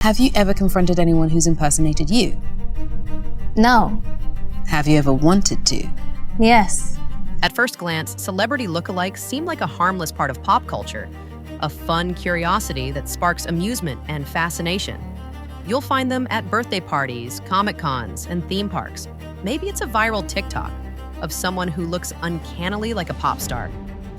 Have you ever confronted anyone who's impersonated you? No. Have you ever wanted to? Yes. At first glance, celebrity lookalikes seem like a harmless part of pop culture, a fun curiosity that sparks amusement and fascination. You'll find them at birthday parties, Comic-Cons, and theme parks. Maybe it's a viral TikTok of someone who looks uncannily like a pop star.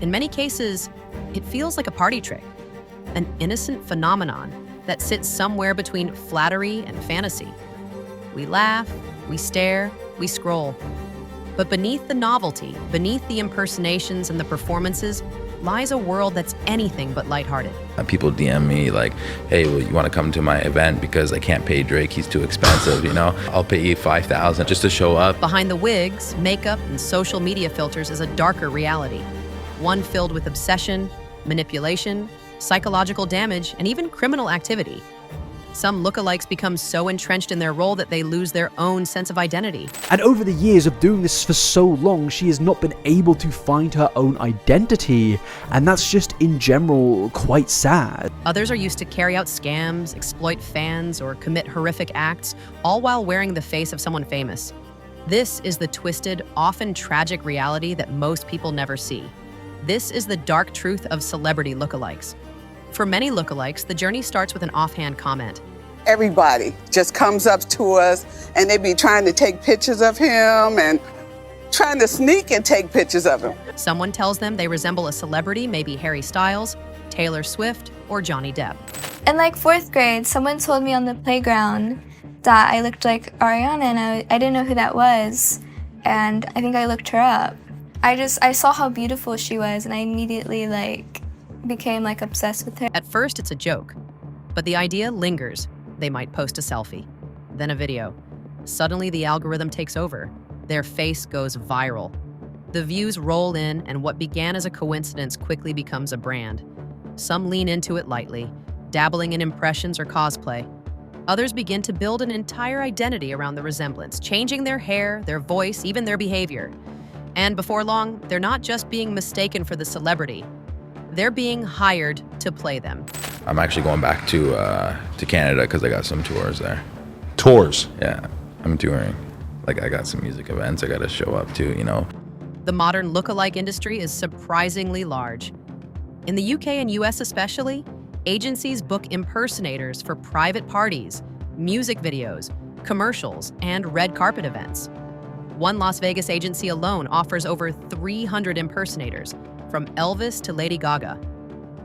In many cases, it feels like a party trick, an innocent phenomenon that sits somewhere between flattery and fantasy. We laugh, we stare, we scroll. But beneath the novelty, beneath the impersonations and the performances, lies a world that's anything but lighthearted. People DM me like, hey, well, you want to come to my event because I can't pay Drake, he's too expensive, you know? I'll pay you $5,000 just to show up. Behind the wigs, makeup, and social media filters is a darker reality. One filled with obsession, manipulation, psychological damage, and even criminal activity. Some lookalikes become so entrenched in their role that they lose their own sense of identity. And over the years of doing this for so long, she has not been able to find her own identity, and that's just in general quite sad. Others are used to carry out scams, exploit fans, or commit horrific acts, all while wearing the face of someone famous. This is the twisted, often tragic reality that most people never see. This is the dark truth of celebrity lookalikes. For many lookalikes, the journey starts with an offhand comment. Everybody just comes up to us and they be trying to take pictures of him and trying to sneak and take pictures of him. Someone tells them they resemble a celebrity, maybe Harry Styles, Taylor Swift, or Johnny Depp. In like 4th grade, someone told me on the playground that I looked like Ariana, and I didn't know who that was. And I think I looked her up. I saw how beautiful she was, and I immediately became obsessed with her. At first, it's a joke, but the idea lingers. They might post a selfie, then a video. Suddenly, the algorithm takes over. Their face goes viral. The views roll in, and what began as a coincidence quickly becomes a brand. Some lean into it lightly, dabbling in impressions or cosplay. Others begin to build an entire identity around the resemblance, changing their hair, their voice, even their behavior. And before long, they're not just being mistaken for the celebrity. They're being hired to play them. I'm actually going back to Canada because I got some tours there. Tours? Yeah, I'm touring. I got some music events I got to show up to, you know. The modern lookalike industry is surprisingly large. In the UK and US especially, agencies book impersonators for private parties, music videos, commercials, and red carpet events. One Las Vegas agency alone offers over 300 impersonators, from Alves to Lady Gaga.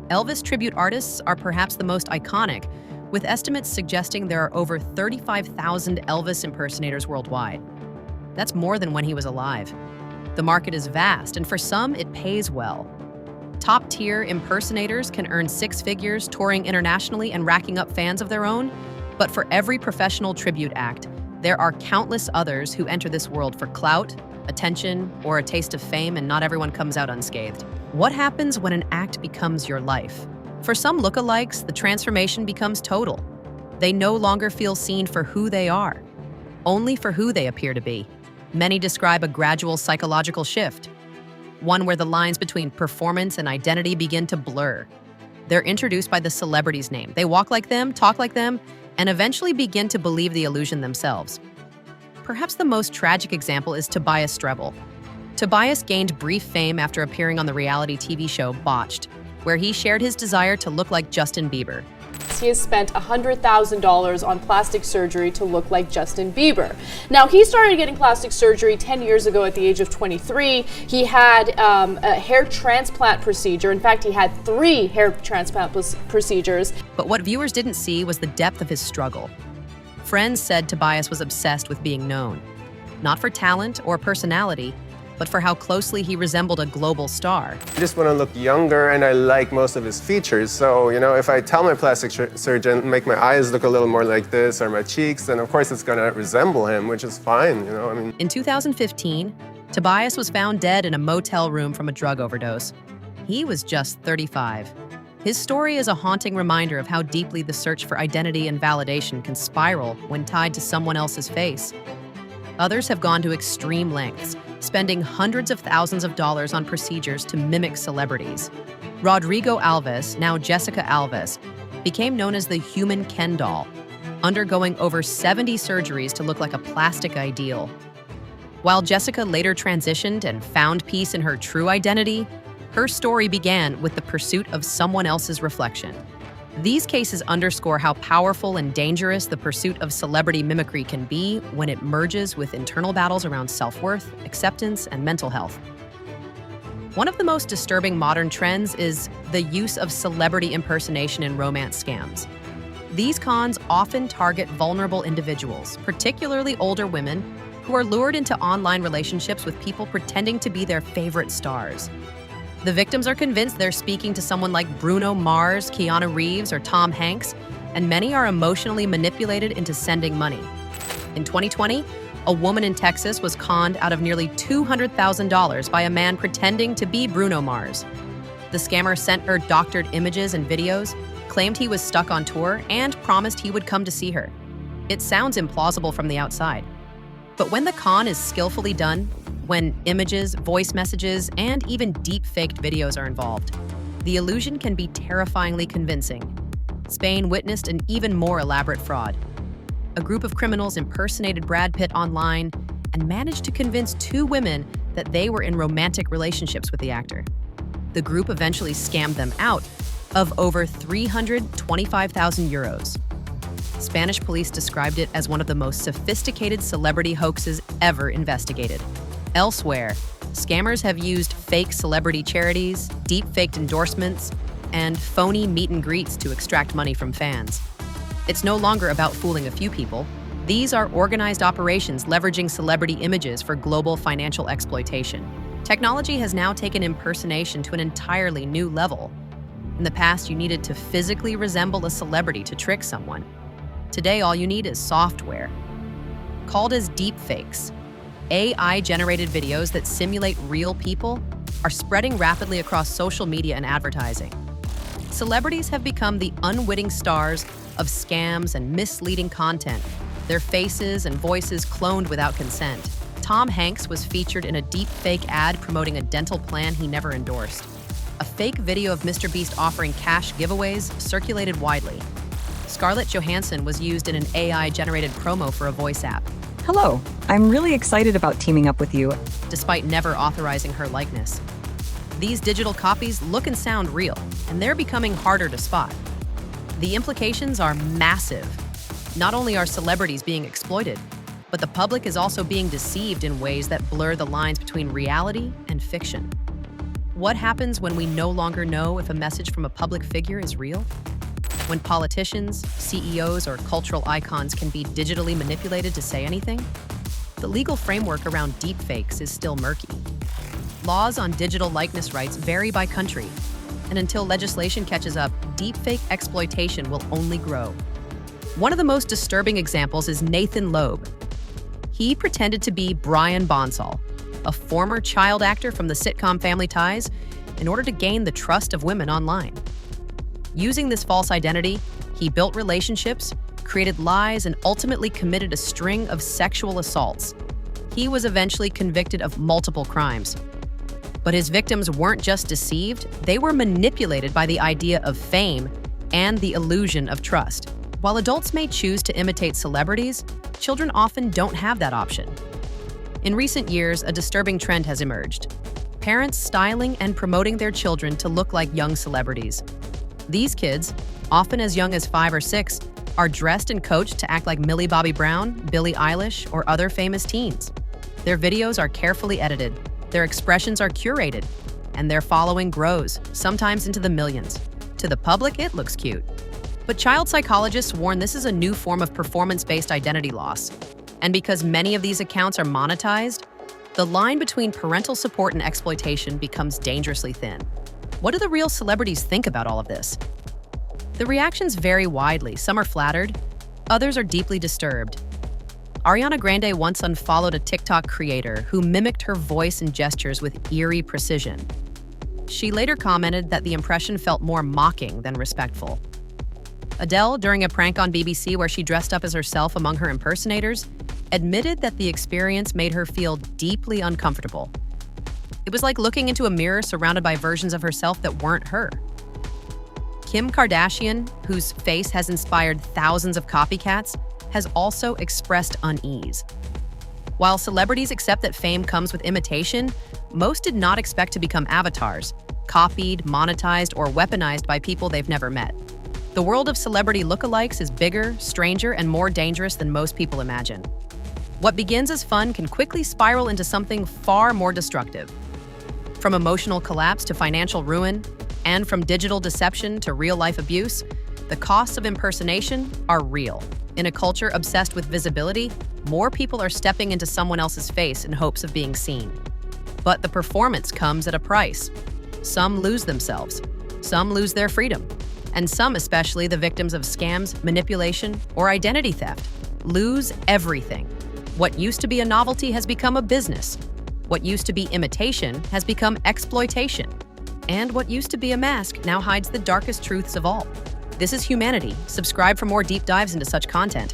Elvis tribute artists are perhaps the most iconic, with estimates suggesting there are over 35,000 Elvis impersonators worldwide. That's more than when he was alive. The market is vast, and for some, it pays well. Top-tier impersonators can earn 6 figures touring internationally and racking up fans of their own. But for every professional tribute act, there are countless others who enter this world for clout, attention, or a taste of fame, and not everyone comes out unscathed. What happens when an act becomes your life? For some lookalikes, the transformation becomes total. They no longer feel seen for who they are, only for who they appear to be. Many describe a gradual psychological shift, one where the lines between performance and identity begin to blur. They're introduced by the celebrity's name. They walk like them, talk like them, and eventually begin to believe the illusion themselves. Perhaps the most tragic example is Tobias Strebel. Tobias gained brief fame after appearing on the reality TV show Botched, where he shared his desire to look like Justin Bieber. He has spent $100,000 on plastic surgery to look like Justin Bieber. Now, he started getting plastic surgery 10 years ago at the age of 23. He had a hair transplant procedure. In fact, he had 3 hair transplant procedures. But what viewers didn't see was the depth of his struggle. Friends said Tobias was obsessed with being known, not for talent or personality, but for how closely he resembled a global star. I just want to look younger, and I like most of his features. So, you know, if I tell my plastic surgeon, make my eyes look a little more like this, or my cheeks, then of course it's going to resemble him, which is fine, you know, I mean. In 2015, Tobias was found dead in a motel room from a drug overdose. He was just 35. His story is a haunting reminder of how deeply the search for identity and validation can spiral when tied to someone else's face. Others have gone to extreme lengths, spending hundreds of thousands of dollars on procedures to mimic celebrities. Rodrigo Alves, now Jessica Alves, became known as the human Ken doll, undergoing over 70 surgeries to look like a plastic ideal. While Jessica later transitioned and found peace in her true identity, her story began with the pursuit of someone else's reflection. These cases underscore how powerful and dangerous the pursuit of celebrity mimicry can be when it merges with internal battles around self-worth, acceptance, and mental health. One of the most disturbing modern trends is the use of celebrity impersonation in romance scams. These cons often target vulnerable individuals, particularly older women, who are lured into online relationships with people pretending to be their favorite stars. The victims are convinced they're speaking to someone like Bruno Mars, Keanu Reeves, or Tom Hanks, and many are emotionally manipulated into sending money. In 2020, a woman in Texas was conned out of nearly $200,000 by a man pretending to be Bruno Mars. The scammer sent her doctored images and videos, claimed he was stuck on tour, and promised he would come to see her. It sounds implausible from the outside. But when the con is skillfully done, when images, voice messages, and even deep-faked videos are involved, the illusion can be terrifyingly convincing. Spain witnessed an even more elaborate fraud. A group of criminals impersonated Brad Pitt online and managed to convince two women that they were in romantic relationships with the actor. The group eventually scammed them out of over 325,000 euros. Spanish police described it as one of the most sophisticated celebrity hoaxes ever investigated. Elsewhere, scammers have used fake celebrity charities, deep-faked endorsements, and phony meet and greets to extract money from fans. It's no longer about fooling a few people. These are organized operations leveraging celebrity images for global financial exploitation. Technology has now taken impersonation to an entirely new level. In the past, you needed to physically resemble a celebrity to trick someone. Today, all you need is software. Called as deepfakes, AI-generated videos that simulate real people are spreading rapidly across social media and advertising. Celebrities have become the unwitting stars of scams and misleading content, their faces and voices cloned without consent. Tom Hanks was featured in a deepfake ad promoting a dental plan he never endorsed. A fake video of MrBeast offering cash giveaways circulated widely. Scarlett Johansson was used in an AI-generated promo for a voice app, Hello, I'm really excited about teaming up with you. despite never authorizing her likeness. These digital copies look and sound real, and they're becoming harder to spot. The implications are massive. Not only are celebrities being exploited, but the public is also being deceived in ways that blur the lines between reality and fiction. What happens when we no longer know if a message from a public figure is real? When politicians, CEOs, or cultural icons can be digitally manipulated to say anything? The legal framework around deepfakes is still murky. Laws on digital likeness rights vary by country, and until legislation catches up, deepfake exploitation will only grow. One of the most disturbing examples is Nathan Loeb. He pretended to be Brian Bonsall, a former child actor from the sitcom Family Ties, in order to gain the trust of women online. Using this false identity, he built relationships, created lies, and ultimately committed a string of sexual assaults. He was eventually convicted of multiple crimes. But his victims weren't just deceived, they were manipulated by the idea of fame and the illusion of trust. While adults may choose to imitate celebrities, children often don't have that option. In recent years, a disturbing trend has emerged. Parents styling and promoting their children to look like young celebrities. These kids, often as young as 5 or 6, are dressed and coached to act like Millie Bobby Brown, Billie Eilish, or other famous teens. Their videos are carefully edited, their expressions are curated, and their following grows, sometimes into the millions. To the public, it looks cute. But child psychologists warn this is a new form of performance-based identity loss. And because many of these accounts are monetized, the line between parental support and exploitation becomes dangerously thin. What do the real celebrities think about all of this? The reactions vary widely. Some are flattered, others are deeply disturbed. Ariana Grande once unfollowed a TikTok creator who mimicked her voice and gestures with eerie precision. She later commented that the impression felt more mocking than respectful. Adele, during a prank on BBC where she dressed up as herself among her impersonators, admitted that the experience made her feel deeply uncomfortable. It was like looking into a mirror surrounded by versions of herself that weren't her. Kim Kardashian, whose face has inspired thousands of copycats, has also expressed unease. While celebrities accept that fame comes with imitation, most did not expect to become avatars, copied, monetized, or weaponized by people they've never met. The world of celebrity lookalikes is bigger, stranger, and more dangerous than most people imagine. What begins as fun can quickly spiral into something far more destructive. From emotional collapse to financial ruin, and from digital deception to real-life abuse, the costs of impersonation are real. In a culture obsessed with visibility, more people are stepping into someone else's face in hopes of being seen. But the performance comes at a price. Some lose themselves, some lose their freedom, and some, especially the victims of scams, manipulation, or identity theft, lose everything. What used to be a novelty has become a business. What used to be imitation has become exploitation. And what used to be a mask now hides the darkest truths of all. This is Humanity. Subscribe for more deep dives into such content.